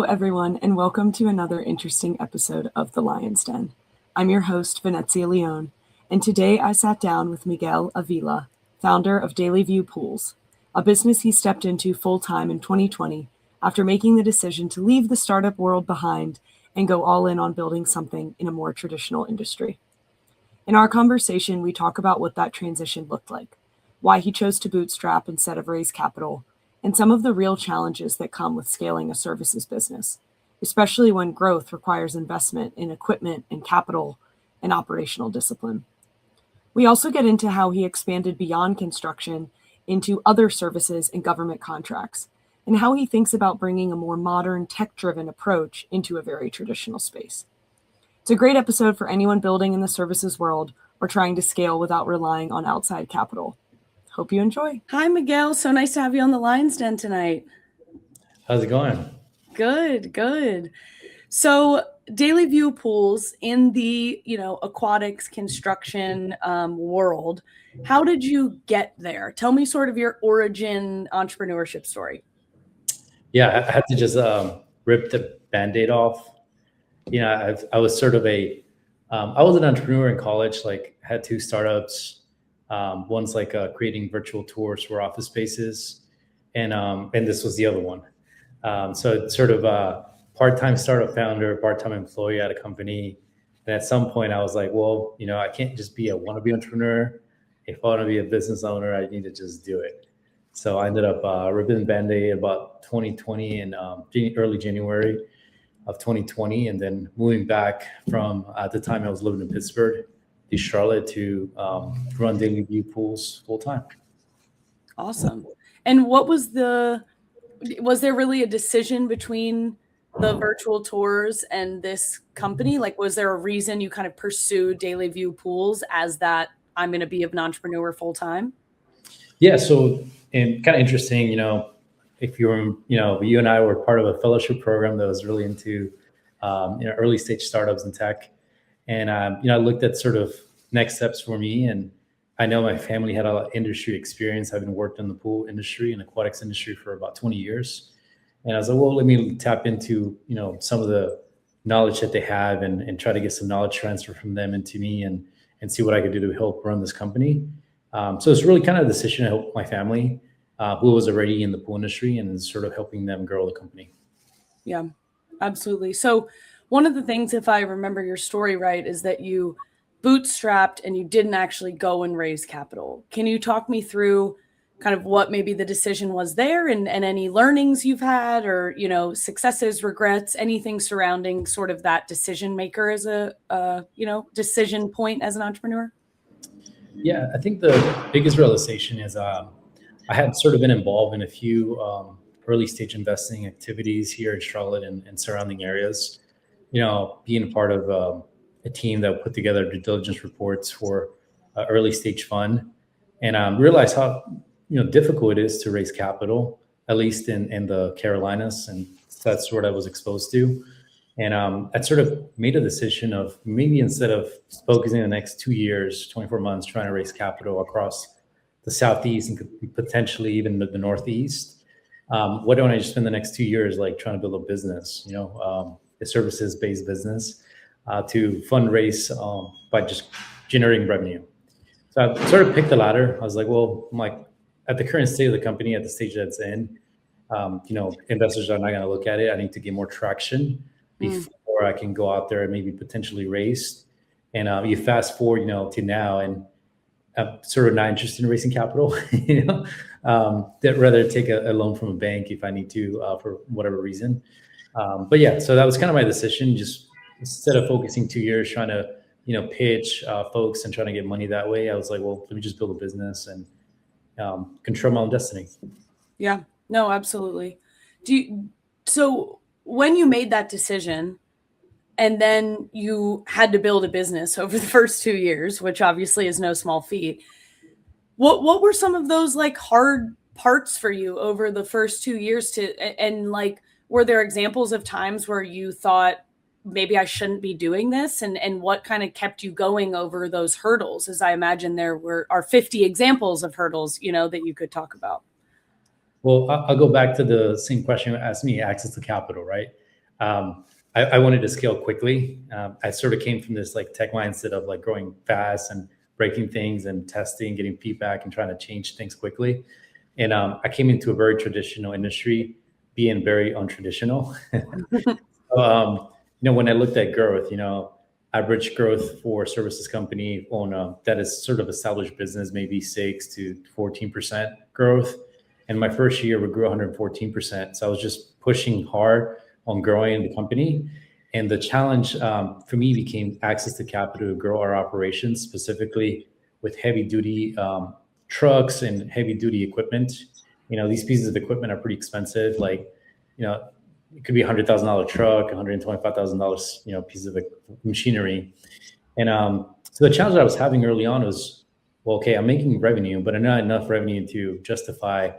everyone, and welcome to another interesting episode of The Lion's Den. I'm your host, Venezia Leone, and today I sat down with Miguel Avila, founder of Daily View Pools, a business he stepped into full-time in 2020 after making the decision to leave the startup world behind and go all in on building something in a more traditional industry. In our conversation, we talk about what that transition looked like, why he chose to bootstrap instead of raise capital, and some of the real challenges that come with scaling a services business, especially when growth requires investment in equipment and capital and operational discipline. We also get into how he expanded beyond construction into other services and government contracts, and how he thinks about bringing a more modern, tech-driven approach into a very traditional space. It's a great episode for anyone building in the services world or trying to scale without relying on outside capital. Hope you enjoy. Hi, Miguel. So nice to have you on the Lion's Den tonight. How's it going? Good. So Daily View Pools in the, aquatics construction world, how did you get there? Tell me sort of your origin entrepreneurship story. Yeah, I had to just rip the Band-Aid off. I was sort of I was an entrepreneur in college, had two startups. One's creating virtual tours for office spaces, and this was the other one. So it's sort of a part-time startup founder, part-time employee at a company. And at some point I was like, well, I can't just be a wannabe entrepreneur. If I want to be a business owner, I need to just do it. So I ended up ripping Band-Aid about 2020 and early January of 2020, and then moving back from, at the time I was living in Pittsburgh, to Charlotte to run Daily View Pools full time. Awesome. And was there really a decision between the virtual tours and this company? Was there a reason you kind of pursued Daily View Pools as that I'm going to be an entrepreneur full time? Yeah. So, and kind of interesting, if you were, you and I were part of a fellowship program that was really into, early stage startups in tech. And, I looked at sort of next steps for me. And I know my family had a lot of industry experience, having worked in the pool industry and aquatics industry for about 20 years. And I was like, well, let me tap into, some of the knowledge that they have and try to get some knowledge transfer from them into me and see what I could do to help run this company. So it's really kind of a decision to help my family, who was already in the pool industry, and sort of helping them grow the company. Yeah, absolutely. So one of the things, if I remember your story right, is that you bootstrapped and you didn't actually go and raise capital. Can you talk me through kind of what maybe the decision was there and any learnings you've had or, successes, regrets, anything surrounding sort of that decision maker as a, decision point as an entrepreneur? Yeah, I think the biggest realization is I had sort of been involved in a few early stage investing activities here in Charlotte and surrounding areas. Being a part of a team that put together due diligence reports for an early stage fund, and realized how difficult it is to raise capital, at least in the Carolinas, and that's what I was exposed to. And I sort of made a decision of maybe instead of focusing the next 2 years, 24 months, trying to raise capital across the Southeast and potentially even the Northeast, why don't I just spend the next 2 years trying to build a business, a services-based business to fundraise by just generating revenue. So I sort of picked the latter. I was like, well, at the current state of the company, at the stage that it's in, investors are not going to look at it. I need to get more traction before I can go out there and maybe potentially raise. And you fast forward, to now, and I'm sort of not interested in raising capital. That rather take a loan from a bank if I need to for whatever reason. But yeah, so that was kind of my decision. Just instead of focusing 2 years trying to, pitch folks and trying to get money that way, I was like, well, let me just build a business and control my own destiny. Yeah, no, absolutely. So when you made that decision and then you had to build a business over the first 2 years, which obviously is no small feat, what were some of those hard parts for you over the first 2 years and were there examples of times where you thought maybe I shouldn't be doing this, and what kind of kept you going over those hurdles? As I imagine there are 50 examples of hurdles, that you could talk about. Well, I'll go back to the same question you asked me, access to capital, right? I wanted to scale quickly. I sort of came from this like tech mindset of like growing fast and breaking things and testing, getting feedback, and trying to change things quickly. And I came into a very traditional industry, being very untraditional. So, when I looked at growth, average growth for a services company on that is sort of established business, maybe 6 to 14% growth. And my first year, we grew 114%. So I was just pushing hard on growing the company. And the challenge for me became access to capital to grow our operations, specifically with heavy duty trucks and heavy duty equipment. These pieces of equipment are pretty expensive. Like, it could be $100,000 truck, $125,000, piece of machinery. And so the challenge that I was having early on was, well, okay, I'm making revenue, but not enough revenue to justify,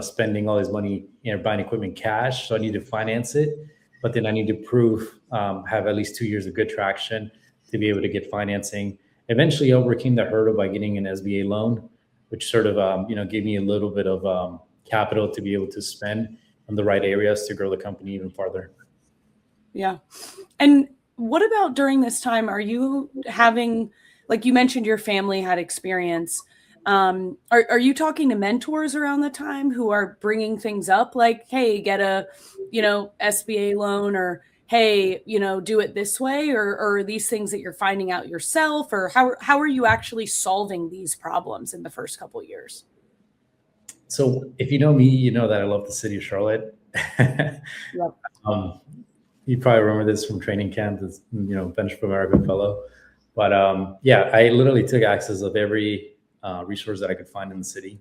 spending all this money, buying equipment cash. So I need to finance it, but then I need to prove, have at least 2 years of good traction to be able to get financing. Eventually, I overcame the hurdle by getting an SBA loan, which sort of, gave me a little bit of capital to be able to spend on the right areas to grow the company even farther. Yeah. And what about during this time? Are you having, like you mentioned, your family had experience. Are you talking to mentors around the time who are bringing things up like, hey, get a, SBA loan, or hey, do it this way, or are these things that you're finding out yourself, or how are you actually solving these problems in the first couple of years? So if you know me, you know that I love the city of Charlotte. Yep. You probably remember this from training camp, this, Bench for America fellow. But yeah, I literally took access of every resource that I could find in the city,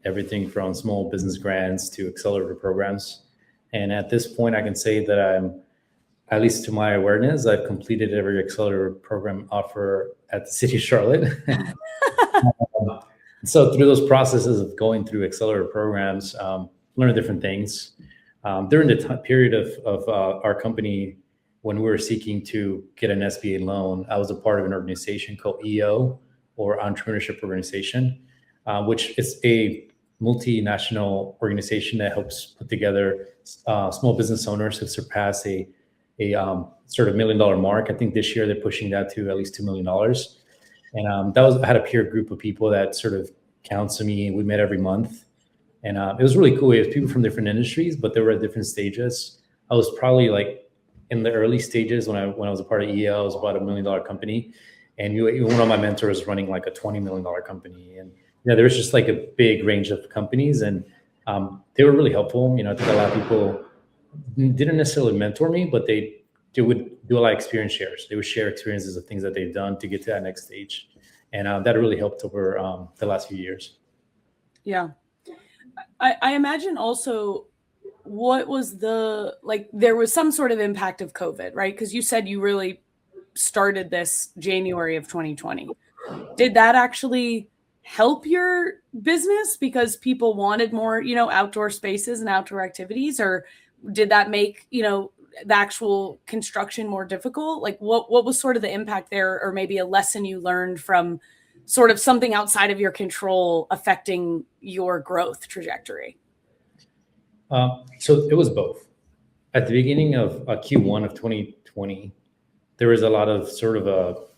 everything from small business grants to accelerator programs. And at this point, I can say that I'm, at least to my awareness, I've completed every accelerator program offer at the city of Charlotte. So through those processes of going through accelerator programs, learn different things. During the period of our company, when we were seeking to get an SBA loan, I was a part of an organization called EO, or Entrepreneurship Organization, which is a multinational organization that helps put together small business owners who surpass a sort of $1 million mark. I think this year they're pushing that to at least $2 million. And I had a peer group of people that sort of counsel me. We met every month. And it was really cool. It was people from different industries, but they were at different stages. I was probably like in the early stages when I was a part of EL. I was about $1 million company. And one of my mentors running like a $20 million company. And there was just like a big range of companies. And they were really helpful. I think a lot of people didn't necessarily mentor me, but they would do a lot of experience shares. They would share experiences of things that they've done to get to that next stage. And that really helped over the last few years. Yeah. I imagine also what was there was some sort of impact of COVID, right? Because you said you really started this January of 2020. Did that actually help your business because people wanted more, outdoor spaces and outdoor activities, or did that make, the actual construction more difficult? Like what was sort of the impact there, or maybe a lesson you learned from sort of something outside of your control affecting your growth trajectory? So it was both. At the beginning of Q1 of 2020, there was a lot of sort of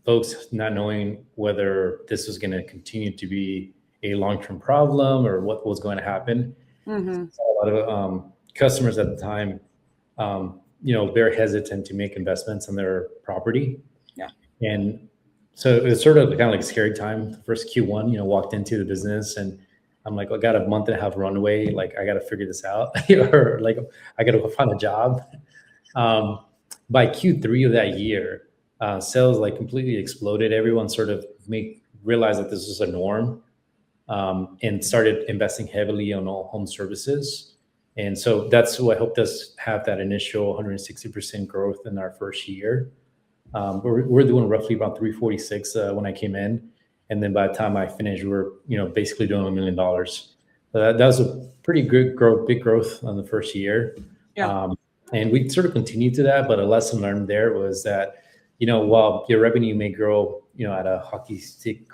folks not knowing whether this was going to continue to be a long-term problem or what was going to happen. Mm-hmm. So a lot of customers at the time, very hesitant to make investments in their property. Yeah. And so it was sort of kind of like a scary time. The first Q1, walked into the business and I'm like, I got a month and a half runway. Like, I got to figure this out, or like, I got to go find a job. By Q3 of that year, sales like completely exploded. Everyone sort of realized that this was a norm, and started investing heavily on all home services. And so that's what helped us have that initial 160% growth in our first year. We're doing roughly about 346 when I came in. And then by the time I finished, we were, basically doing $1 million. That was a pretty good growth, big growth on the first year. Yeah. And we sort of continued to that, but a lesson learned there was that, while your revenue may grow, at a hockey stick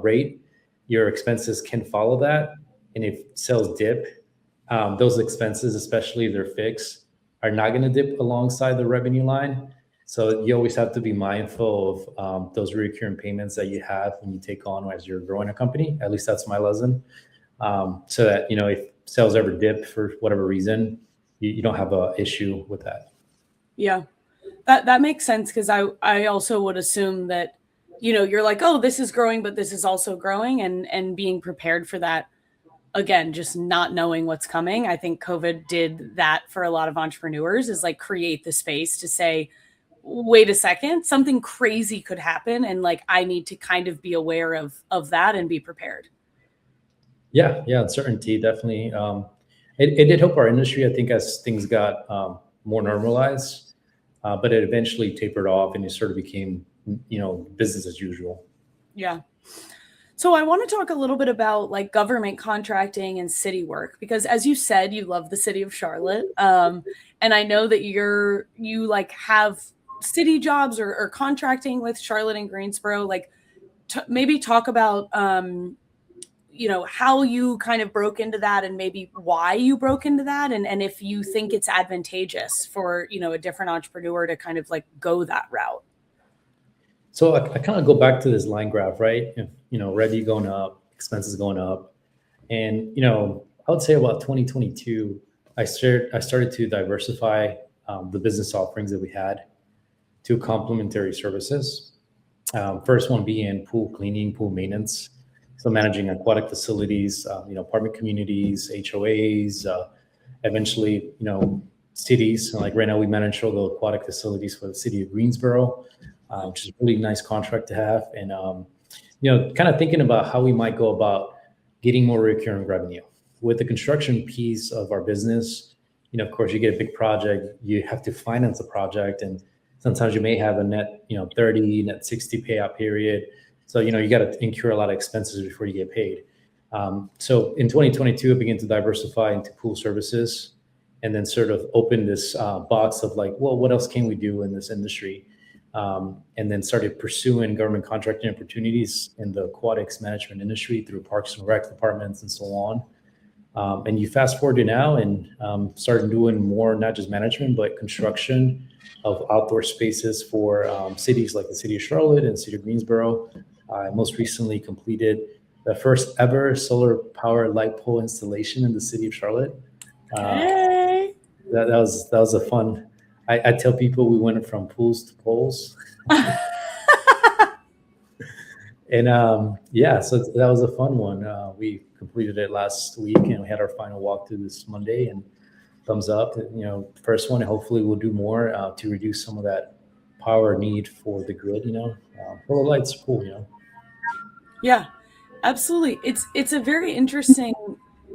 rate, your expenses can follow that. And if sales dip, those expenses, especially if they're fixed, are not going to dip alongside the revenue line. So you always have to be mindful of those recurring payments that you have when you take on as you're growing a company. At least that's my lesson. So that, if sales ever dip for whatever reason, you don't have an issue with that. Yeah, that makes sense, because I also would assume that, you're like, oh, this is growing, but this is also growing, and being prepared for that. Again, just not knowing what's coming. I think COVID did that for a lot of entrepreneurs, is like create the space to say, wait a second, something crazy could happen, and like I need to kind of be aware of that and be prepared. Yeah, uncertainty definitely. It did help our industry, I think, as things got more normalized, but it eventually tapered off and it sort of became, business as usual. Yeah. So I want to talk a little bit about like government contracting and city work, because as you said, you love the city of Charlotte. And I know that you like have city jobs, or contracting with Charlotte and Greensboro. Like maybe talk about, how you kind of broke into that, and maybe why you broke into that, and if you think it's advantageous for, a different entrepreneur to kind of like go that route. So I kind of go back to this line graph, right? If, revenue going up, expenses going up. And, I would say about 2022, I started to diversify the business offerings that we had to complementary services. First one being pool cleaning, pool maintenance. So managing aquatic facilities, apartment communities, HOAs, eventually, cities. So like right now we manage all the aquatic facilities for the city of Greensboro, which is a really nice contract to have. And, kind of thinking about how we might go about getting more recurring revenue. With the construction piece of our business, of course, you get a big project, you have to finance the project, and sometimes you may have a net, 30, net 60 payout period. So, you got to incur a lot of expenses before you get paid. So in 2022, I began to diversify into pool services, and then sort of open this box of like, well, what else can we do in this industry? And then started pursuing government contracting opportunities in the aquatics management industry through parks and rec departments and so on. And you fast forward to now, and started doing more, not just management, but construction of outdoor spaces for cities like the city of Charlotte and the city of Greensboro. I most recently completed the first ever solar power light pole installation in the city of Charlotte. Hey. That was a fun. I tell people we went from pools to poles. And so that was a fun one. We completed it last week, and we had our final walkthrough this Monday. And thumbs up. First one. Hopefully, we'll do more to reduce some of that power need for the grid. Solar lights, cool. Yeah, absolutely. It's a very interesting,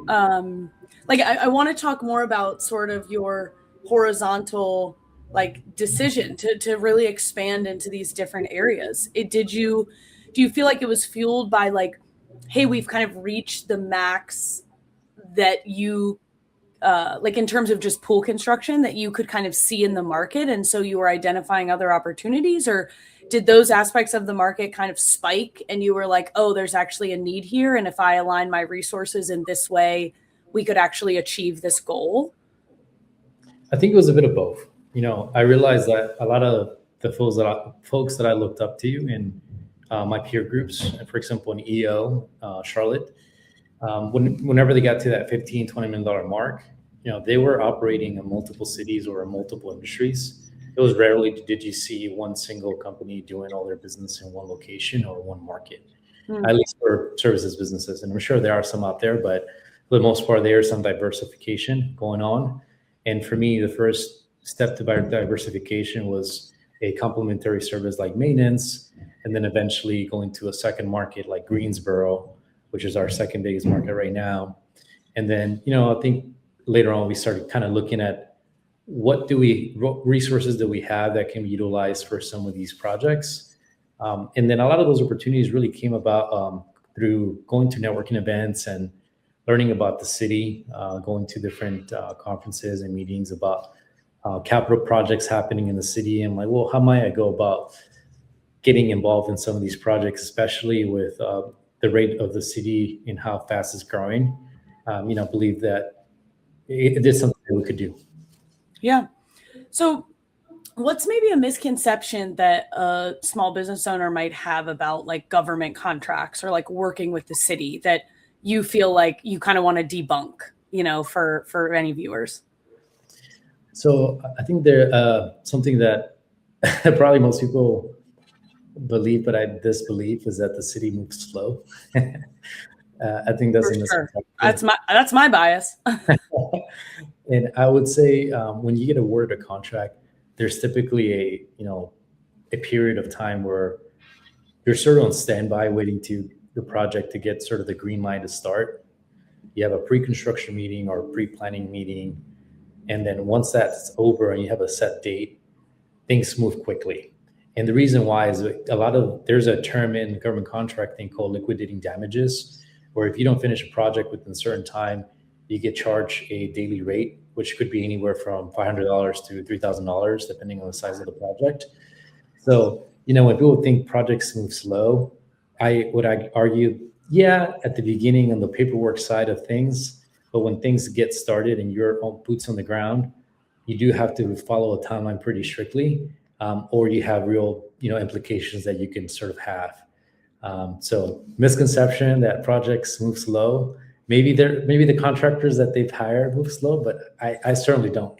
like I want to talk more about sort of your horizontal like decision to really expand into these different areas. Do you feel like it was fueled by like, hey, we've kind of reached the max that you like in terms of just pool construction that you could kind of see in the market, and so you were identifying other opportunities? Or did those aspects of the market kind of spike and you were like, oh, there's actually a need here, and if I align my resources in this way, we could actually achieve this goal? I think it was a bit of both. I realized that a lot of the folks that I looked up to in my peer groups, for example, in EO, Charlotte, whenever they got to that $15-20 million mark, they were operating in multiple cities or in multiple industries. It was rarely did you see one single company doing all their business in one location or one market, at least for services businesses. And I'm sure there are some out there, but for the most part, there's some diversification going on. And for me, the first step to diversification was a complementary service like maintenance, and then eventually going to a second market like Greensboro, which is our second biggest market right now. And then, I think later on we started kind of looking at what resources do we have that can be utilized for some of these projects. And then a lot of those opportunities really came about through going to networking events and learning about the city, going to different conferences and meetings about capital projects happening in the city. And like, well, how might I go about getting involved in some of these projects, especially with the rate of the city and how fast it's growing? Believe that it is something that we could do. Yeah. So what's maybe a misconception that a small business owner might have about like government contracts or like working with the city that you feel like you kind of want to debunk, for any viewers? So I think there something that probably most people believe, but I disbelieve, is that the city moves slow. I think that's For a sure. misconception. That's my bias. And I would say when you get awarded a contract, there's typically a period of time where you're sort of on standby, waiting to the project to get sort of the green light to start. You have a pre-construction meeting or a pre-planning meeting, and then once that's over and you have a set date, things move quickly. And the reason why is there's a term in government contracting called liquidating damages, where if you don't finish a project within a certain time, you get charged a daily rate, which could be anywhere from $500 to $3,000, depending on the size of the project. So, when people think projects move slow, I argue, yeah, at the beginning on the paperwork side of things, but when things get started and you're on boots on the ground, you do have to follow a timeline pretty strictly, or you have real, implications that you can sort of have. So misconception that projects move slow. Maybe the contractors that they've hired move slow, but I certainly don't.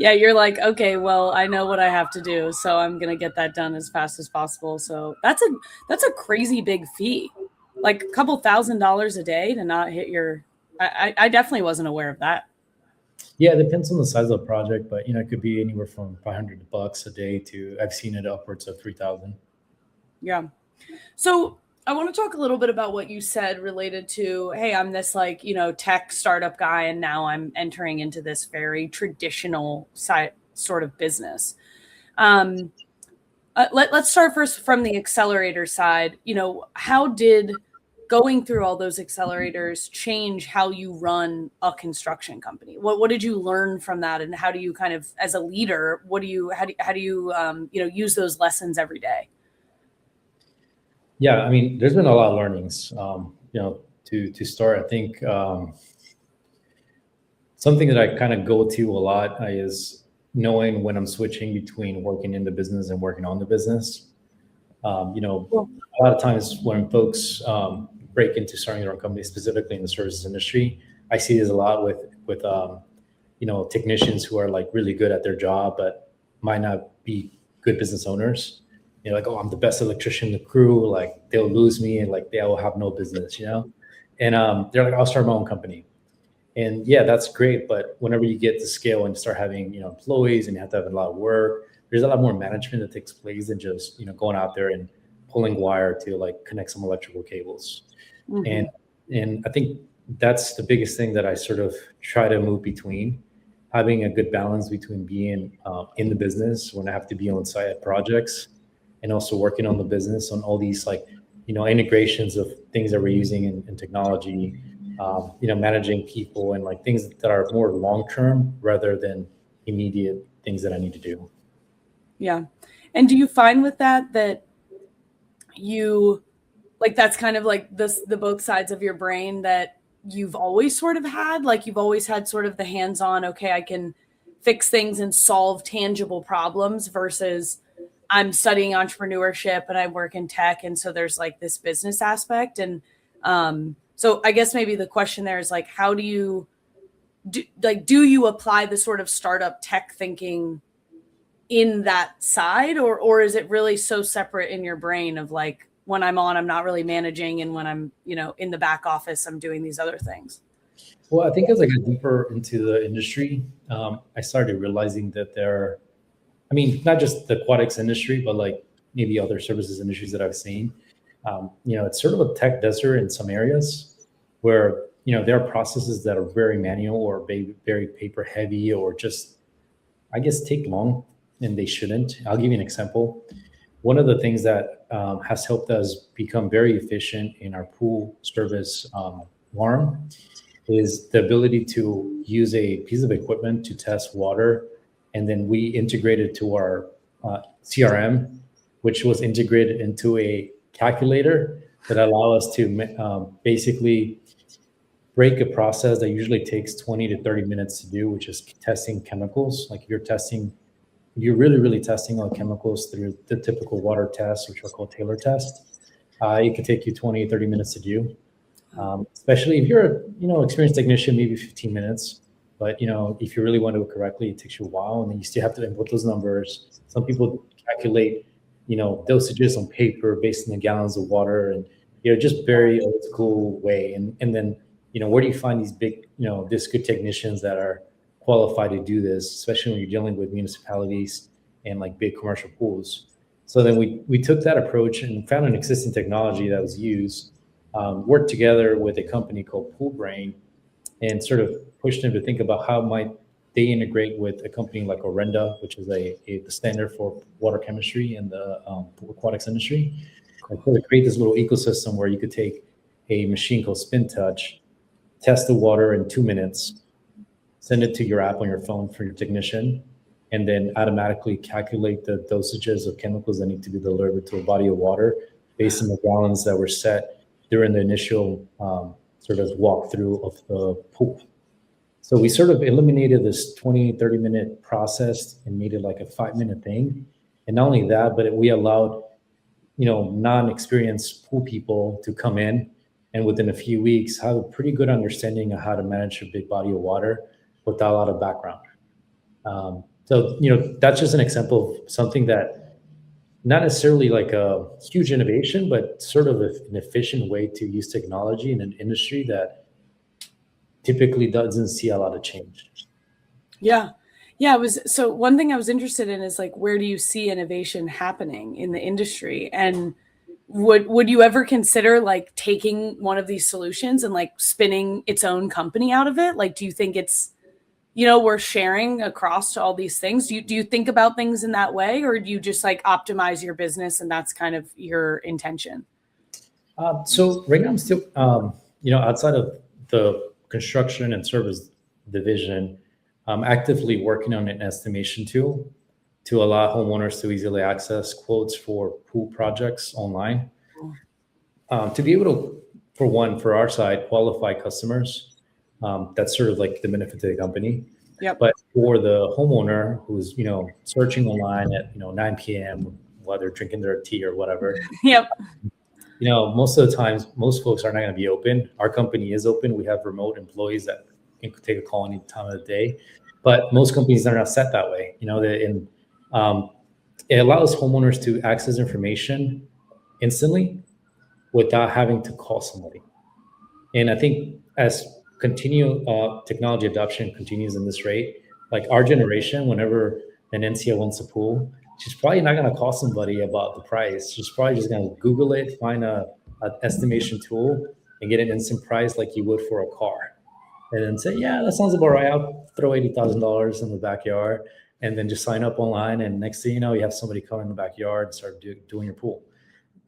Yeah, you're like, okay, well, I know what I have to do, so I'm gonna get that done as fast as possible. So that's a crazy big fee, like a couple $1,000s a day to not hit your. I definitely wasn't aware of that. Yeah, it depends on the size of the project, but it could be anywhere from $500 a day to I've seen it upwards of 3,000. Yeah. So I want to talk a little bit about what you said related to, hey, I'm this like, tech startup guy, and now I'm entering into this very traditional sort of business. Um, let's start first from the accelerator side. How did going through all those accelerators change how you run a construction company? What did you learn from that, and how do you kind of, as a leader, how do you use those lessons every day? Yeah, I mean, there's been a lot of learnings. To start, I think something that I kind of go to a lot is knowing when I'm switching between working in the business and working on the business. Cool. A lot of times when folks break into starting their own company, specifically in the services industry, I see this a lot with technicians who are like really good at their job, but might not be good business owners. Like, oh, I'm the best electrician in the crew. Like they'll lose me, and like they will have no business. And they're like, I'll start my own company. And yeah, that's great. But whenever you get to scale and start having, employees, and you have to have a lot of work, there's a lot more management that takes place than just, going out there and pulling wire to like connect some electrical cables. Mm-hmm. And I think that's the biggest thing that I sort of try to move between, having a good balance between being in the business when I have to be on site at projects, and also working on the business on all these like, integrations of things that we're using in technology, managing people and like things that are more long-term rather than immediate things that I need to do. Yeah. And do you find with that you like that's kind of like the both sides of your brain that you've always sort of had, like you've always had sort of the hands-on, okay, I can fix things and solve tangible problems, versus I'm studying entrepreneurship and I work in tech, and so there's like this business aspect. And so I guess maybe the question there is like, how do you do you apply the sort of startup tech thinking in that side, or is it really so separate in your brain of like, when I'm not really managing, and when I'm, in the back office, I'm doing these other things? Well, I think as I got deeper into the industry, I started realizing that I mean, not just the aquatics industry, but like maybe other services industries that I've seen. It's sort of a tech desert in some areas where, there are processes that are very manual or very paper heavy, or just, I guess, take long, and they shouldn't. I'll give you an example. One of the things that has helped us become very efficient in our pool service arm is the ability to use a piece of equipment to test water, and then we integrated to our CRM, which was integrated into a calculator that allow us to basically break a process that usually takes 20 to 30 minutes to do, which is testing chemicals. Like if you're really testing all chemicals through the typical water tests, which are called Taylor tests. It could take you 20, 30 minutes to do. Especially if you're a experienced technician, maybe 15 minutes. But if you really want to do it correctly, it takes you a while, and then you still have to input those numbers. Some people calculate dosages on paper based on the gallons of water, and just very old school way. And then where do you find these big this good technicians that are qualified to do this, especially when you're dealing with municipalities and like big commercial pools? So then we took that approach and found an existing technology that was used, worked together with a company called Pool Brain, and sort of pushed them to think about how might they integrate with a company like Orenda, which is the standard for water chemistry in the pool aquatics industry, and sort of create this little ecosystem where you could take a machine called Spin Touch, test the water in 2 minutes, send it to your app on your phone for your technician, and then automatically calculate the dosages of chemicals that need to be delivered to a body of water based on the gallons that were set during the initial sort of walkthrough of the pool. So we sort of eliminated this 20, 30-minute process and made it like a 5-minute thing. And not only that, but we allowed, non-experienced pool people to come in and within a few weeks have a pretty good understanding of how to manage a big body of water without a lot of background. So, that's just an example of something that not necessarily like a huge innovation, but sort of an efficient way to use technology in an industry that typically doesn't see a lot of change. Yeah. So one thing I was interested in is like, where do you see innovation happening in the industry? And would you ever consider like taking one of these solutions and like spinning its own company out of it? Like, do you think it's, we're sharing across all these things? Do you think about things in that way, or do you just like optimize your business and that's kind of your intention? So right now I'm still, outside of the construction and service division, I'm actively working on an estimation tool to allow homeowners to easily access quotes for pool projects online. To be able to, for our side, qualify customers. That's sort of like the benefit to the company. Yep. But for the homeowner who's, searching online at, 9 p.m. while they're drinking their tea or whatever. Yep. Most of the times, most folks are not going to be open. Our company is open. We have remote employees that can take a call any time of the day. But most companies are not set that way. It allows homeowners to access information instantly without having to call somebody. And I think as technology adoption continues in this rate, like our generation, whenever an NCO wants a pool, she's probably not going to call somebody about the price. She's probably just going to Google it, find an estimation tool, and get an instant price like you would for a car. And then say, yeah, that sounds about right. I'll throw $80,000 in the backyard, and then just sign up online. And next thing you know, you have somebody come in the backyard and start doing your pool.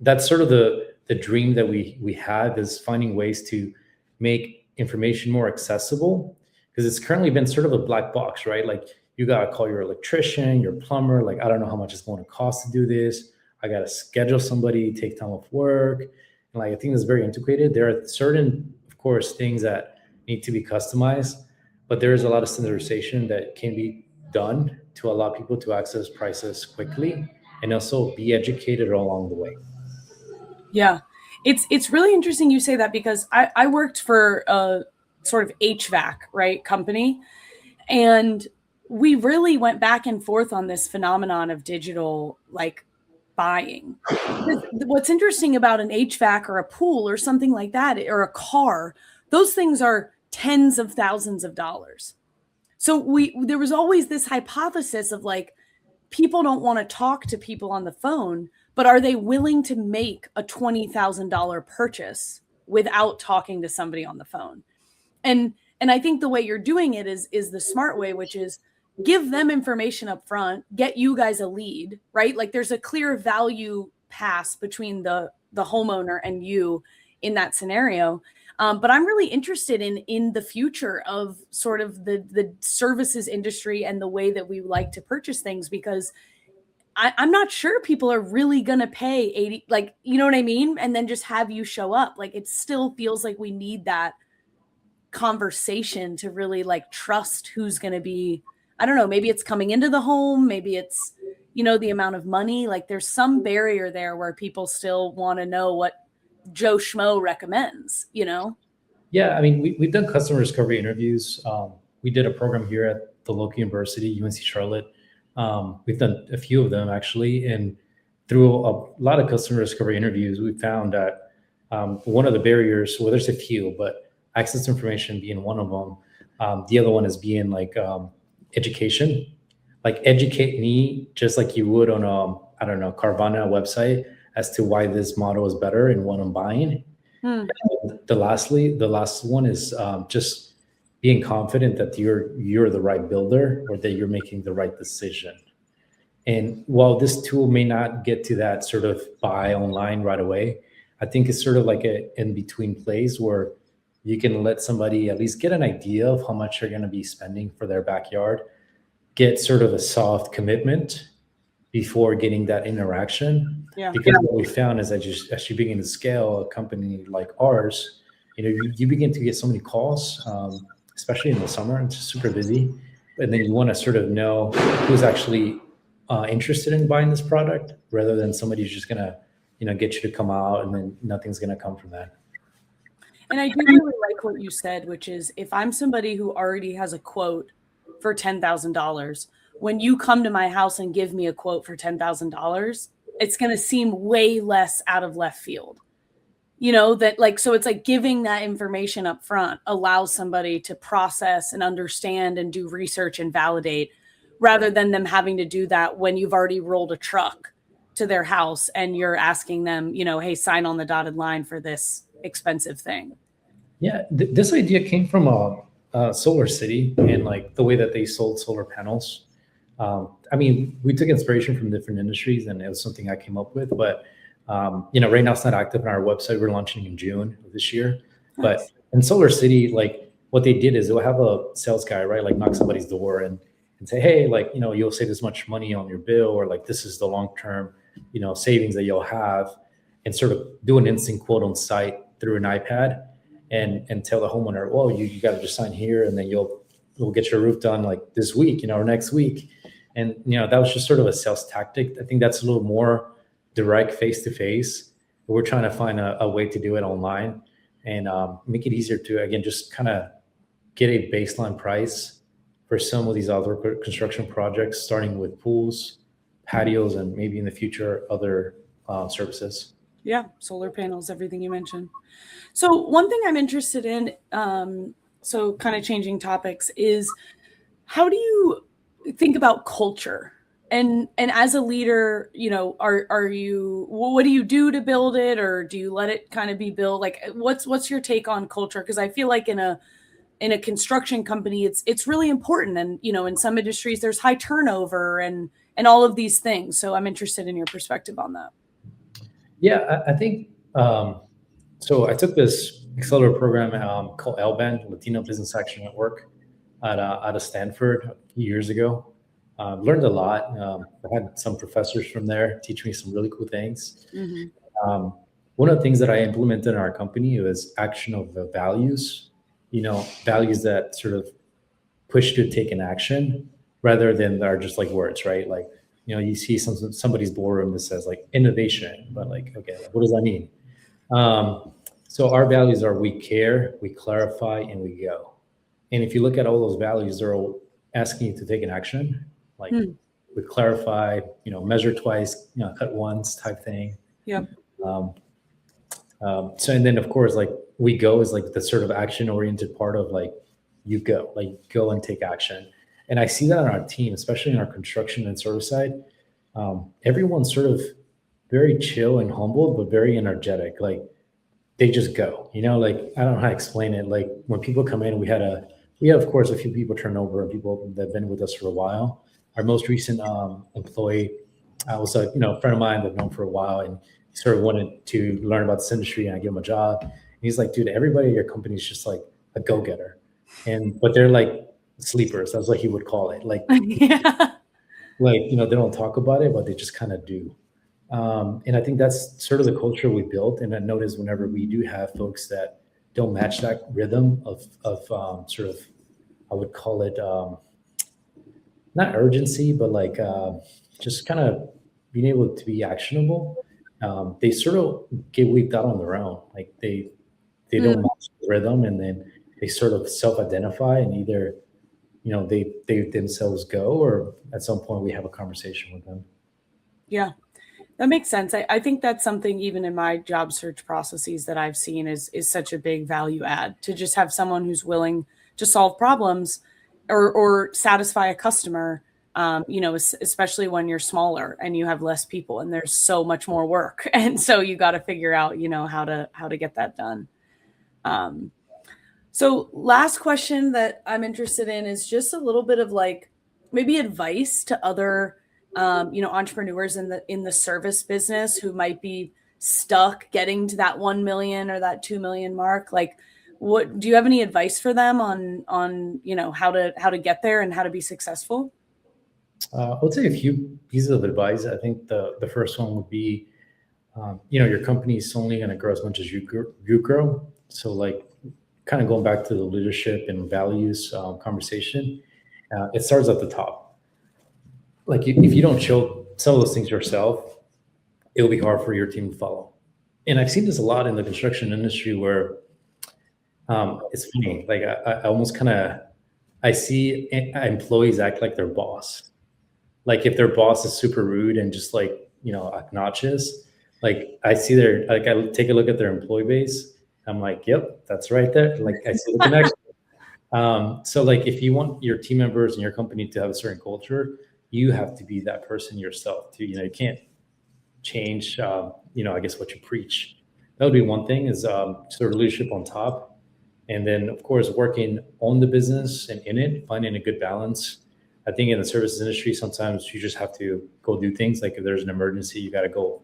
That's sort of the dream that we have, is finding ways to make information more accessible, because it's currently been sort of a black box, right? Like you got to call your electrician, your plumber. Like, I don't know how much it's going to cost to do this. I got to schedule somebody, take time off work. And like, I think it's very antiquated. There are certain, of course, things that need to be customized, but there is a lot of standardization that can be done to allow people to access prices quickly and also be educated along the way. Yeah. It's really interesting you say that, because I worked for a sort of HVAC, right, company. And we really went back and forth on this phenomenon of digital, like, buying. What's interesting about an HVAC or a pool or something like that, or a car, those things are tens of thousands of dollars. So there was always this hypothesis of like, people don't want to talk to people on the phone, but are they willing to make a $20,000 purchase without talking to somebody on the phone? And I think the way you're doing it is the smart way, which is give them information up front, get you guys a lead, right? Like there's a clear value pass between the homeowner and you in that scenario. But I'm really interested in the future of sort of the services industry and the way that we like to purchase things, because I'm not sure people are really going to pay 80, like, you know what I mean? And then just have you show up. Like, it still feels like we need that conversation to really like trust who's going to be, I don't know, maybe it's coming into the home, maybe it's, the amount of money. Like there's some barrier there where people still want to know what Joe Schmo recommends, Yeah, I mean, we've done customer discovery interviews. We did a program here at the local university, UNC Charlotte. We've done a few of them actually, and through a lot of customer discovery interviews, we found that one of the barriers, well, there's a few, but access to information being one of them. The other one is being like education, like educate me just like you would on I don't know, Carvana website as to why this model is better and what I'm buying. The last one is just being confident that you're the right builder or that you're making the right decision. And while this tool may not get to that sort of buy online right away, I think it's sort of like a in between place where you can let somebody at least get an idea of how much they're going to be spending for their backyard, get sort of a soft commitment before getting that interaction. Yeah. Because what we found is that as you begin to scale a company like ours, you begin to get so many calls, especially in the summer. It's super busy. And then you want to sort of know who's actually interested in buying this product rather than somebody who's just going to, get you to come out and then nothing's going to come from that. And I do really like what you said, which is if I'm somebody who already has a quote for $10,000, when you come to my house and give me a quote for $10,000, it's going to seem way less out of left field. That like, so it's like giving that information up front allows somebody to process and understand and do research and validate rather than them having to do that when you've already rolled a truck to their house and you're asking them, hey, sign on the dotted line for this expensive thing. Yeah, this idea came from Solar City and like the way that they sold solar panels. I mean, we took inspiration from different industries and it was something I came up with, but right now it's not active on our website. We're launching in June of this year. Nice. But in Solar City, like what they did is they'll have a sales guy, right? Like knock somebody's door and say, hey, like, you'll save this much money on your bill, or like, this is the long-term, savings that you'll have, and sort of do an instant quote on site through an iPad and tell the homeowner, well, you got to just sign here and then we'll get your roof done like this week, or next week. And, that was just sort of a sales tactic. I think that's a little more direct face-to-face. We're trying to find a way to do it online and make it easier to, again, just kind of get a baseline price for some of these other construction projects, starting with pools, patios, and maybe in the future, other services. Yeah, solar panels, everything you mentioned. So one thing I'm interested in, so kind of changing topics, is how do you think about culture? And as a leader, are you, what do you do to build it, or do you let it kind of be built? Like, what's your take on culture? Because I feel like in a construction company, it's really important. And, in some industries, there's high turnover and all of these things. So I'm interested in your perspective on that. Yeah, I think, so I took this accelerator program called LBAN, Latino Business Action Network, out of Stanford a few years ago. Learned a lot. I had some professors from there teach me some really cool things. Mm-hmm. One of the things that I implemented in our company was action of the values, values that sort of push you to take an action rather than are just like words, right? Like, you see somebody's boardroom that says like innovation, but like, okay, what does that mean? So our values are we care, we clarify, and we go. And if you look at all those values, they're all asking you to take an action, like we clarify, measure twice, cut once type thing. Yep. So, and then of course, like we go is like the sort of action oriented part of like, you go and take action. And I see that on our team, especially in our construction and service side. Everyone's sort of very chill and humbled, but very energetic. Like they just go, like, I don't know how to explain it. Like when people come in, we had of course a few people turn over and people that have been with us for a while. Our most recent employee was a friend of mine that I've known for a while, and he sort of wanted to learn about this industry, and I gave him a job. And he's like, dude, everybody at your company is just like a go-getter, but they're like sleepers. That's what he would call it. Like, yeah. Like, they don't talk about it, but they just kind of do. And I think that's sort of the culture we built. And I notice whenever we do have folks that don't match that rhythm of sort of, I would call it not urgency, but like just kind of being able to be actionable. They sort of get weaved out on their own. Like they don't match the rhythm, and then they sort of self-identify, and either they themselves go, or at some point we have a conversation with them. Yeah, that makes sense. I think that's something even in my job search processes that I've seen is such a big value add, to just have someone who's willing to solve problems or satisfy a customer. Especially when you're smaller and you have less people and there's so much more work, and so you got to figure out how to get that done. Um, So, last question that I'm interested in is just a little bit of like maybe advice to other, entrepreneurs in the service business who might be stuck getting to that 1 million or that 2 million mark. Like, what do you have any advice for them on how to get there and how to be successful? I'll say a few pieces of advice. I think the first one would be, your company is only going to grow as much as you grow. So like, kind of going back to the leadership and values conversation, it starts at the top. Like if you don't show some of those things yourself, it'll be hard for your team to follow. And I've seen this a lot in the construction industry where it's funny. Like I almost kind of I see employees act like their boss. Like if their boss is super rude and just like obnoxious, like I see I take a look at their employee base. I'm like, yep, that's right there. Like I see the connection. So like if you want your team members and your company to have a certain culture, you have to be that person yourself too. You can't change, I guess what you preach. That would be one thing, is sort of leadership on top. And then of course, working on the business and in it, finding a good balance. I think in the services industry, sometimes you just have to go do things. Like if there's an emergency, you got to go,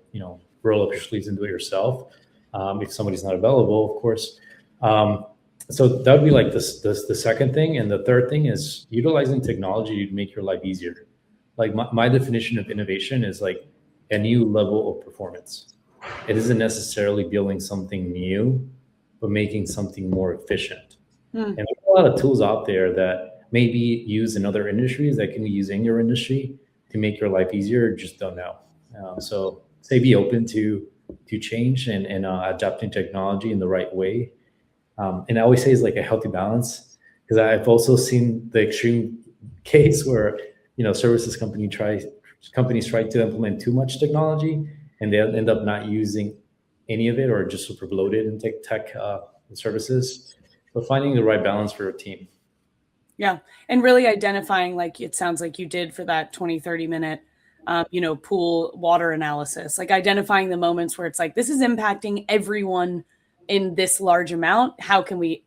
roll up your sleeves and do it yourself. If somebody's not available, of course. So that would be like the second thing. And the third thing is utilizing technology to make your life easier. Like my definition of innovation is like a new level of performance. It isn't necessarily building something new, but making something more efficient. And there's a lot of tools out there that may be used in other industries that can be used in your industry to make your life easier. Just don't know. So say be open to change and adapting technology in the right way. And I always say it's like a healthy balance, because I've also seen the extreme case where services companies try to implement too much technology and they end up not using any of it, or just super bloated in tech services. But finding the right balance for your team. Yeah. And really identifying, like it sounds like you did for that 20, 30 minute, pool water analysis, like identifying the moments where it's like, this is impacting everyone in this large amount. How can we,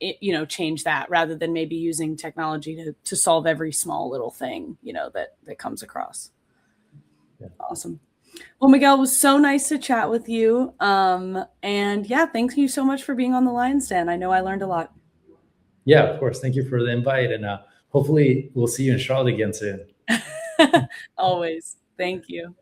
change that, rather than maybe using technology to solve every small little thing, that comes across. Yeah. Awesome. Well, Miguel, it was so nice to chat with you. And yeah, thank you so much for being on the Lion's Den. I know I learned a lot. Yeah, of course. Thank you for the invite. And hopefully we'll see you in Charlotte again soon. Always. Thank you.